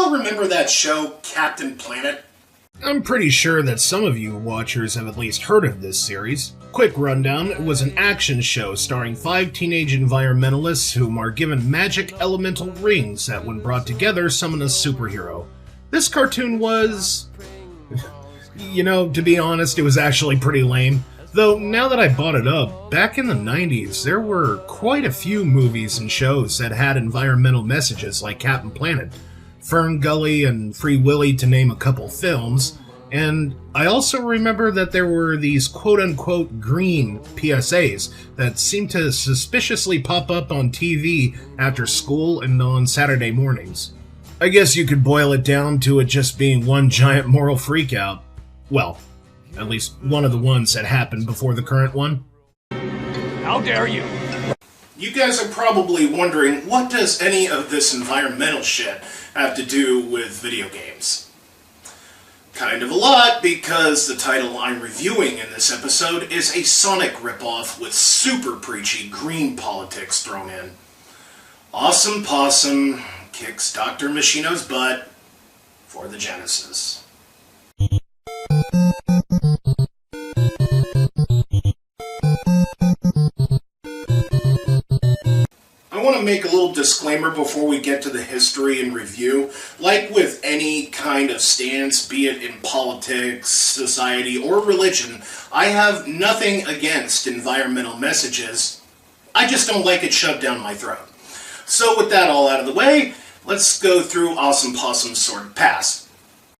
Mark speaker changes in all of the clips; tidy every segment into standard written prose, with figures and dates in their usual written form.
Speaker 1: y'all remember that show, Captain Planet?
Speaker 2: I'm pretty sure that some of you watchers have at least heard of this series. Quick rundown, it was an action show starring 5 teenage environmentalists whom are given magic elemental rings that when brought together summon a superhero. This cartoon was... to be honest, it was actually pretty lame. Though, now that I bought it up, back in the 90s, there were quite a few movies and shows that had environmental messages like Captain Planet, Fern Gully, and Free Willy, to name a couple films. And I also remember that there were these quote-unquote green PSAs that seemed to suspiciously pop up on TV after school and on Saturday mornings. I guess you could boil it down to it just being one giant moral freakout. Well, at least one of the ones that happened before the current one.
Speaker 3: How dare you!
Speaker 1: You guys are probably wondering, what does any of this environmental shit have to do with video games? Kind of a lot, because the title I'm reviewing in this episode is a Sonic ripoff with super preachy green politics thrown in. Awesome Possum kicks Dr. Machino's butt for the Genesis. I want to make a little disclaimer before we get to the history and review. Like with any kind of stance, be it in politics, society, or religion, I have nothing against environmental messages. I just don't like it shoved down my throat. So with that all out of the way, let's go through Awesome Possum's sordid past.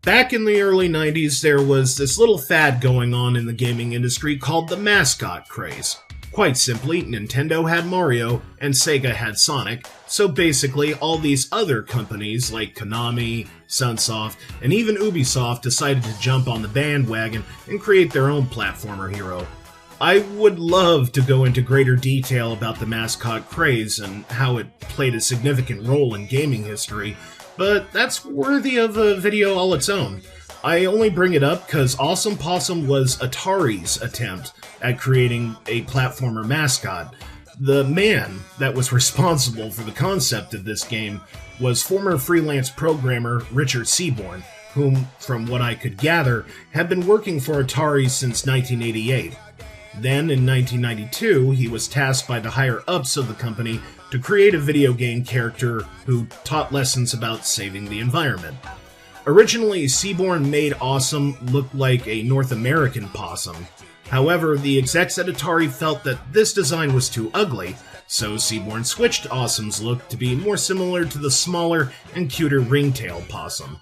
Speaker 2: Back in the early 90s, there was this little fad going on in the gaming industry called the mascot craze. Quite simply, Nintendo had Mario, and Sega had Sonic, so basically all these other companies like Konami, Sunsoft, and even Ubisoft decided to jump on the bandwagon and create their own platformer hero. I would love to go into greater detail about the mascot craze and how it played a significant role in gaming history, but that's worthy of a video all its own. I only bring it up because Awesome Possum was Atari's attempt at creating a platformer mascot. The man that was responsible for the concept of this game was former freelance programmer Richard Seaborn, whom, from what I could gather, had been working for Atari since 1988. Then, in 1992, he was tasked by the higher-ups of the company to create a video game character who taught lessons about saving the environment. Originally, Seaborn made Awesome look like a North American possum. However, the execs at Atari felt that this design was too ugly, so Seaborn switched Awesome's look to be more similar to the smaller and cuter ringtail possum.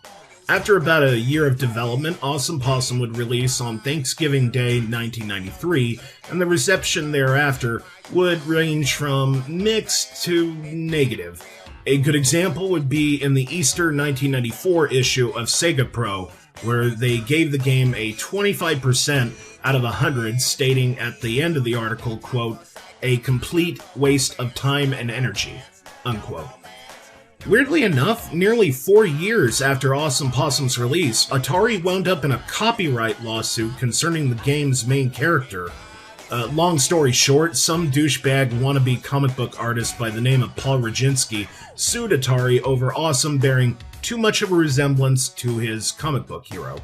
Speaker 2: After about a year of development, Awesome Possum would release on Thanksgiving Day 1993, and the reception thereafter would range from mixed to negative. A good example would be in the Easter 1994 issue of Sega Pro, where they gave the game a 25% out of 100, stating at the end of the article, quote, "a complete waste of time and energy," unquote. Weirdly enough, nearly 4 years after Awesome Possum's release, Atari wound up in a copyright lawsuit concerning the game's main character. Long story short, some douchebag wannabe comic book artist by the name of Paul Roginski sued Atari over Awesome bearing too much of a resemblance to his comic book hero.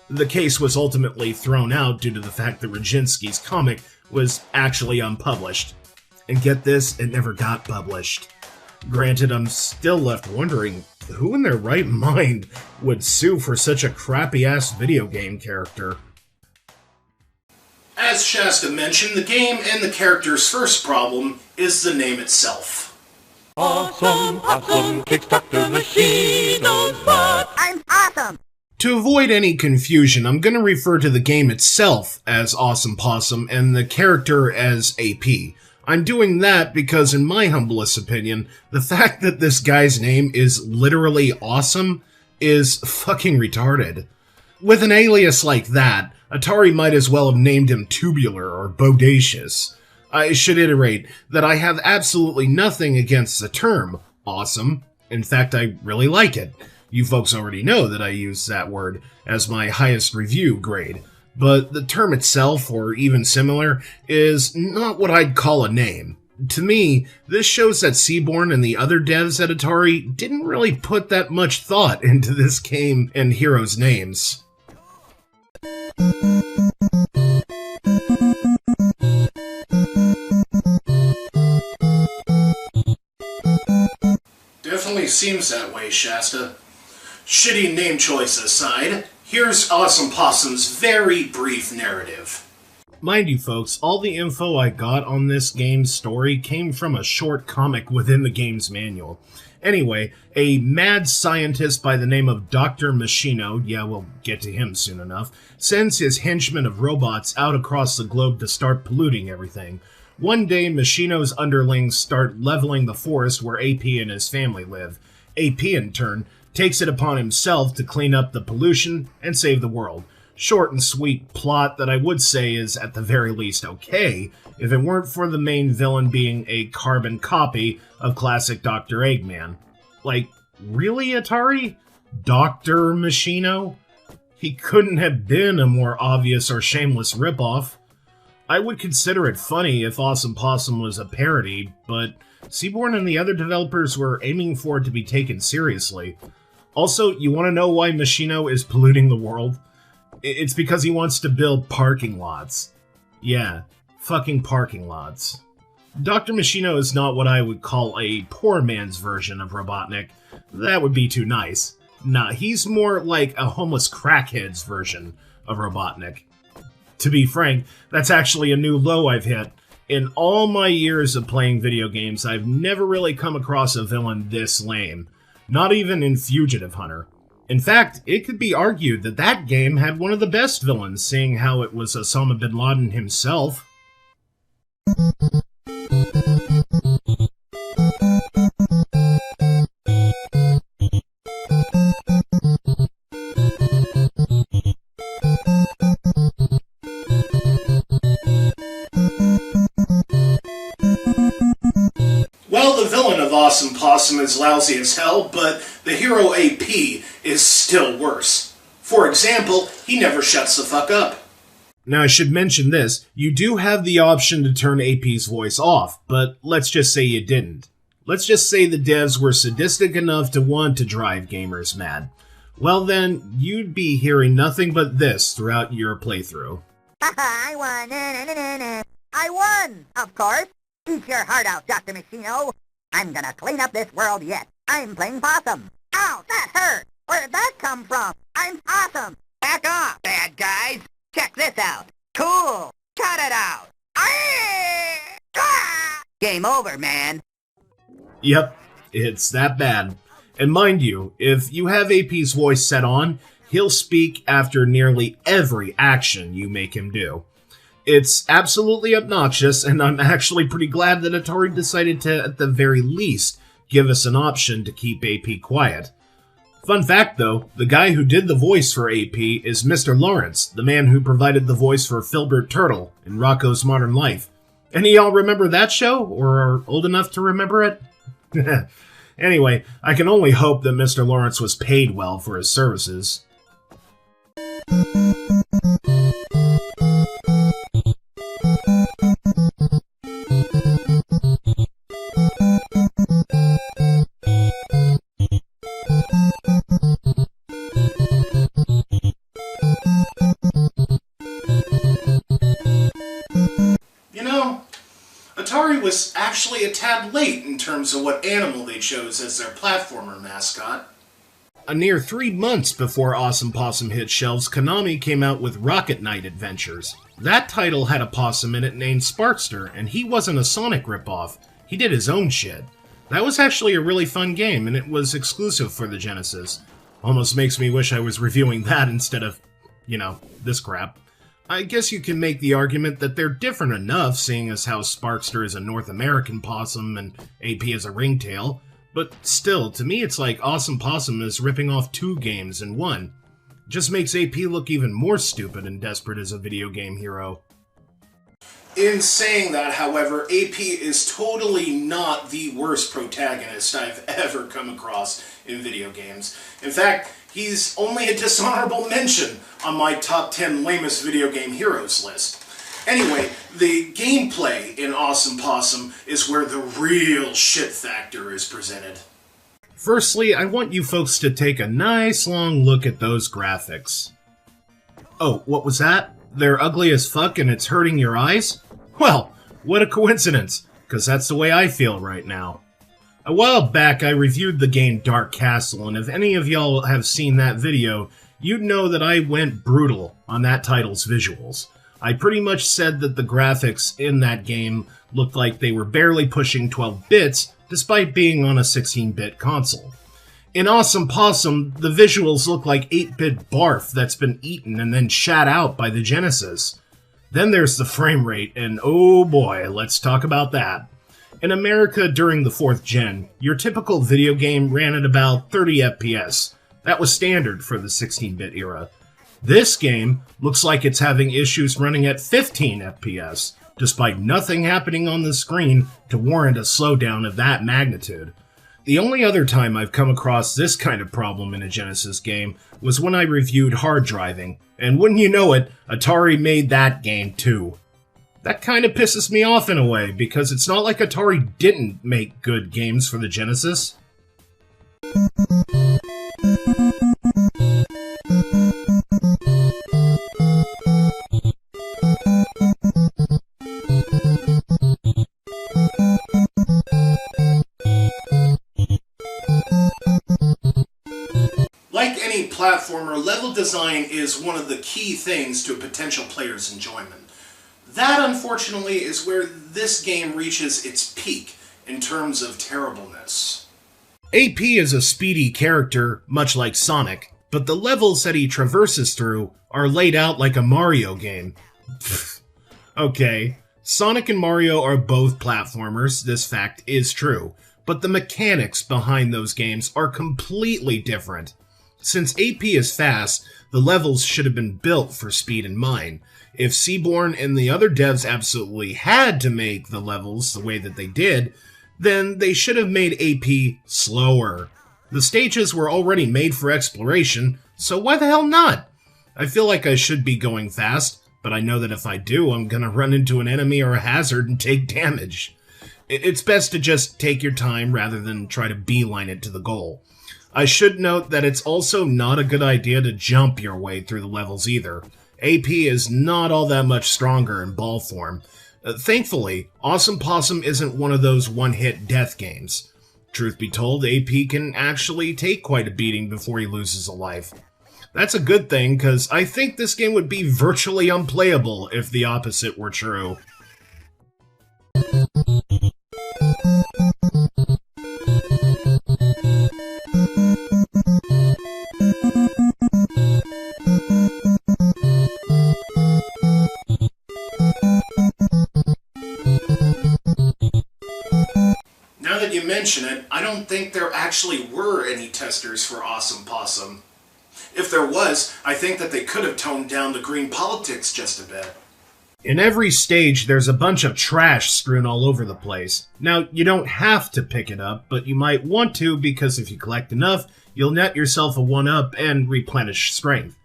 Speaker 2: The case was ultimately thrown out due to the fact that Roginski's comic was actually unpublished. And get this, it never got published. Granted, I'm still left wondering, who in their right mind would sue for such a crappy-ass video game character?
Speaker 1: As Shasta mentioned, the game and the character's first problem is the name itself.
Speaker 4: Awesome Possum kicks Dr. Machino's butt.
Speaker 5: I'm awesome!
Speaker 2: To avoid any confusion, I'm going to refer to the game itself as Awesome Possum and the character as AP. I'm doing that because, in my humblest opinion, the fact that this guy's name is literally awesome is fucking retarded. With an alias like that, Atari might as well have named him Tubular or Bodacious. I should iterate that I have absolutely nothing against the term awesome. In fact, I really like it. You folks already know that I use that word as my highest review grade. But the term itself, or even similar, is not what I'd call a name. To me, this shows that Seaborn and the other devs at Atari didn't really put that much thought into this game and heroes' names.
Speaker 1: Definitely seems that way, Shasta. Shitty name choice aside, here's Awesome Possum's very brief narrative.
Speaker 2: Mind you folks, all the info I got on this game's story came from a short comic within the game's manual. Anyway, a mad scientist by the name of Dr. Machino, yeah, we'll get to him soon enough, sends his henchmen of robots out across the globe to start polluting everything. One day, Machino's underlings start leveling the forest where AP and his family live. AP, in turn, takes it upon himself to clean up the pollution and save the world. Short and sweet plot that I would say is at the very least okay, if it weren't for the main villain being a carbon copy of classic Dr. Eggman. Like, really, Atari? Dr. Machino? He couldn't have been a more obvious or shameless ripoff. I would consider it funny if Awesome Possum was a parody, but Seaborn and the other developers were aiming for it to be taken seriously. Also, you want to know why Machino is polluting the world? It's because he wants to build parking lots. Yeah, fucking parking lots. Dr. Machino is not what I would call a poor man's version of Robotnik. That would be too nice. Nah, he's more like a homeless crackhead's version of Robotnik. To be frank, that's actually a new low I've hit. In all my years of playing video games, I've never really come across a villain this lame. Not even in Fugitive Hunter. In fact, it could be argued that that game had one of the best villains, seeing how it was Osama bin Laden himself.
Speaker 1: Well, the villain of Awesome Possum is lousy as hell, but the hero AP is still worse. For example, he never shuts the fuck up.
Speaker 2: Now, I should mention this. You do have the option to turn AP's voice off, but let's just say you didn't. Let's just say the devs were sadistic enough to want to drive gamers mad. Well then, you'd be hearing nothing but this throughout your playthrough.
Speaker 5: I won! I won! Of course! Eat your heart out, Dr. Machino! I'm gonna clean up this world yet! I'm playing Possum! Ow, that hurt! Where'd that come from? I'm Possum! Back off, bad guys! Check this out! Cool! Cut it out! Game over, man!
Speaker 2: Yep, it's that bad. And mind you, if you have AP's voice set on, he'll speak after nearly every action you make him do. It's absolutely obnoxious, and I'm actually pretty glad that Atari decided to, at the very least, give us an option to keep AP quiet. Fun fact, though, the guy who did the voice for AP is Mr. Lawrence, the man who provided the voice for Filbert Turtle in Rocko's Modern Life. Any of y'all remember that show, or are old enough to remember it? Anyway, I can only hope that Mr. Lawrence was paid well for his services.
Speaker 1: Atari was actually a tad late in terms of what animal they chose as their platformer mascot.
Speaker 2: A near 3 months before Awesome Possum hit shelves, Konami came out with Rocket Knight Adventures. That title had a possum in it named Sparkster, and he wasn't a Sonic ripoff. He did his own shit. That was actually a really fun game, and it was exclusive for the Genesis. Almost makes me wish I was reviewing that instead of, this crap. I guess you can make the argument that they're different enough, seeing as how Sparkster is a North American possum and AP is a ringtail, but still, to me it's like Awesome Possum is ripping off 2 games in one. Just makes AP look even more stupid and desperate as a video game hero.
Speaker 1: In saying that, however, AP is totally not the worst protagonist I've ever come across in video games. In fact, he's only a dishonorable mention on my top 10 lamest video game heroes list. Anyway, the gameplay in Awesome Possum is where the real shit factor is presented.
Speaker 2: Firstly, I want you folks to take a nice long look at those graphics. Oh, what was that? They're ugly as fuck and it's hurting your eyes? Well, what a coincidence, because that's the way I feel right now. A while back, I reviewed the game Dark Castle, and if any of y'all have seen that video, you'd know that I went brutal on that title's visuals. I pretty much said that the graphics in that game looked like they were barely pushing 12 bits, despite being on a 16-bit console. In Awesome Possum, the visuals look like 8-bit barf that's been eaten and then shat out by the Genesis. Then there's the frame rate, and oh boy, let's talk about that. In America during the 4th gen, your typical video game ran at about 30 FPS. That was standard for the 16-bit era. This game looks like it's having issues running at 15 FPS, despite nothing happening on the screen to warrant a slowdown of that magnitude. The only other time I've come across this kind of problem in a Genesis game was when I reviewed hard driving, and wouldn't you know it, Atari made that game too. That kind of pisses me off in a way, because it's not like Atari didn't make good games for the Genesis.
Speaker 1: Like any platformer, level design is one of the key things to a potential player's enjoyment. That, unfortunately, is where this game reaches its peak in terms of terribleness.
Speaker 2: AP is a speedy character, much like Sonic, but the levels that he traverses through are laid out like a Mario game. Okay, Sonic and Mario are both platformers, this fact is true, but the mechanics behind those games are completely different. Since AP is fast, the levels should have been built for speed in mind. If Seaborn and the other devs absolutely had to make the levels the way that they did, then they should have made AP slower. The stages were already made for exploration, so why the hell not? I feel like I should be going fast, but I know that if I do, I'm gonna run into an enemy or a hazard and take damage. It's best to just take your time rather than try to beeline it to the goal. I should note that it's also not a good idea to jump your way through the levels either. AP is not all that much stronger in ball form. Thankfully, Awesome Possum isn't one of those one-hit death games. Truth be told, AP can actually take quite a beating before he loses a life. That's a good thing, because I think this game would be virtually unplayable if the opposite were true.
Speaker 1: Now that you mention it, I don't think there actually were any testers for Awesome Possum. If there was, I think that they could have toned down the green politics just a bit.
Speaker 2: In every stage, there's a bunch of trash strewn all over the place. Now, you don't have to pick it up, but you might want to because if you collect enough, you'll net yourself a 1-up and replenish strength.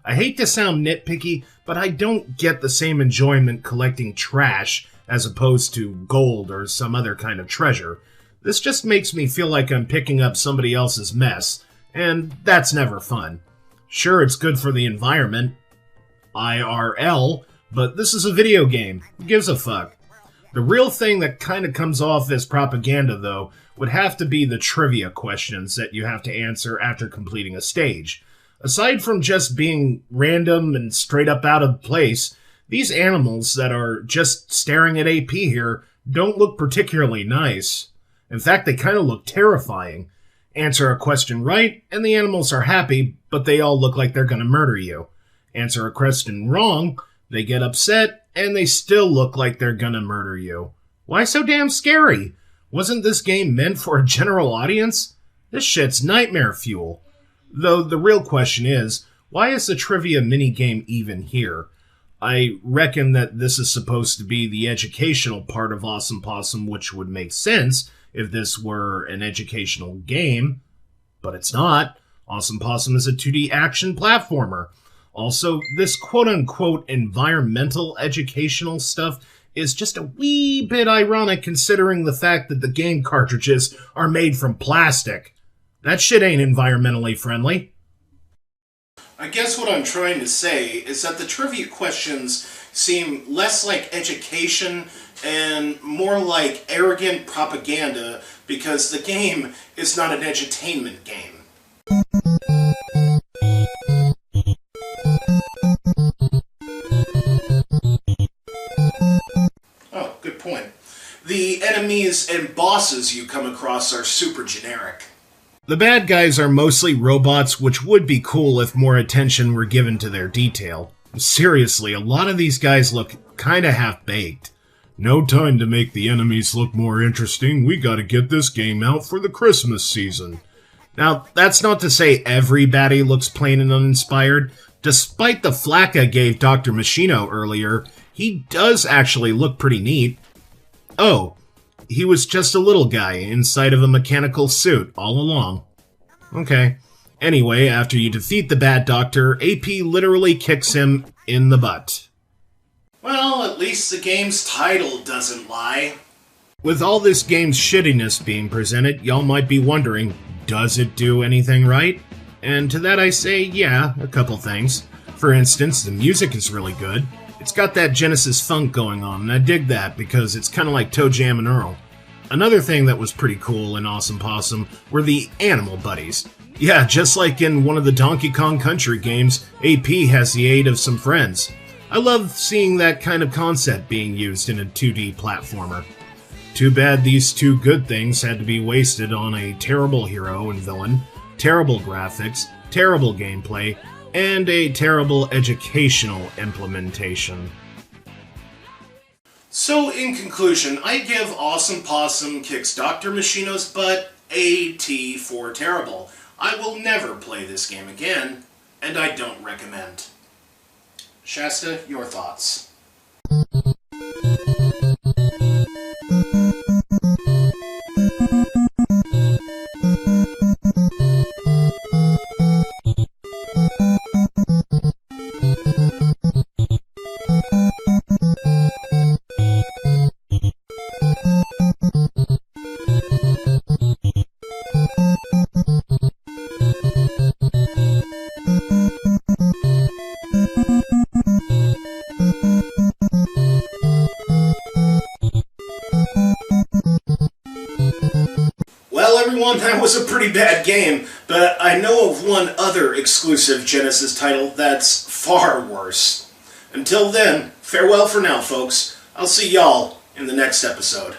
Speaker 2: I hate to sound nitpicky, but I don't get the same enjoyment collecting trash as opposed to gold or some other kind of treasure. This just makes me feel like I'm picking up somebody else's mess, and that's never fun. Sure, it's good for the environment, IRL, but this is a video game. Who gives a fuck? The real thing that kinda comes off as propaganda, though, would have to be the trivia questions that you have to answer after completing a stage. Aside from just being random and straight up out of place, these animals that are just staring at AP here don't look particularly nice. In fact, they kinda look terrifying. Answer a question right, and the animals are happy, but they all look like they're gonna murder you. Answer a question wrong, they get upset, and they still look like they're gonna murder you. Why so damn scary? Wasn't this game meant for a general audience? This shit's nightmare fuel. Though the real question is, why is the trivia minigame even here? I reckon that this is supposed to be the educational part of Awesome Possum, which would make sense if this were an educational game, but it's not. Awesome Possum is a 2D action platformer. Also, this quote-unquote environmental educational stuff is just a wee bit ironic considering the fact that the game cartridges are made from plastic. That shit ain't environmentally friendly.
Speaker 1: I guess what I'm trying to say is that the trivia questions seem less like education and more like arrogant propaganda because the game is not an edutainment game. Oh, good point. The enemies and bosses you come across are super generic.
Speaker 2: The bad guys are mostly robots, which would be cool if more attention were given to their detail. Seriously, a lot of these guys look kinda half-baked. No time to make the enemies look more interesting, we gotta get this game out for the Christmas season. Now, that's not to say every baddie looks plain and uninspired. Despite the flack I gave Dr. Machino earlier, he does actually look pretty neat. Oh, he was just a little guy inside of a mechanical suit all along. Okay. Anyway, after you defeat the bad doctor, AP literally kicks him in the butt.
Speaker 1: Well, at least the game's title doesn't lie.
Speaker 2: With all this game's shittiness being presented, y'all might be wondering, does it do anything right? And to that I say, yeah, a couple things. For instance, the music is really good. It's got that Genesis funk going on, and I dig that because it's kind of like Toe Jam and Earl. Another thing that was pretty cool in Awesome Possum were the animal buddies. Yeah, just like in one of the Donkey Kong Country games, AP has the aid of some friends. I love seeing that kind of concept being used in a 2D platformer. Too bad these two good things had to be wasted on a terrible hero and villain, terrible graphics, terrible gameplay, and a terrible educational implementation.
Speaker 1: So, in conclusion, I give Awesome Possum Kicks Dr. Machino's Butt a T for terrible. I will never play this game again, and I don't recommend. Shasta, your thoughts? Well, everyone, that was a pretty bad game, but I know of one other exclusive Genesis title that's far worse. Until then, farewell for now, folks. I'll see y'all in the next episode.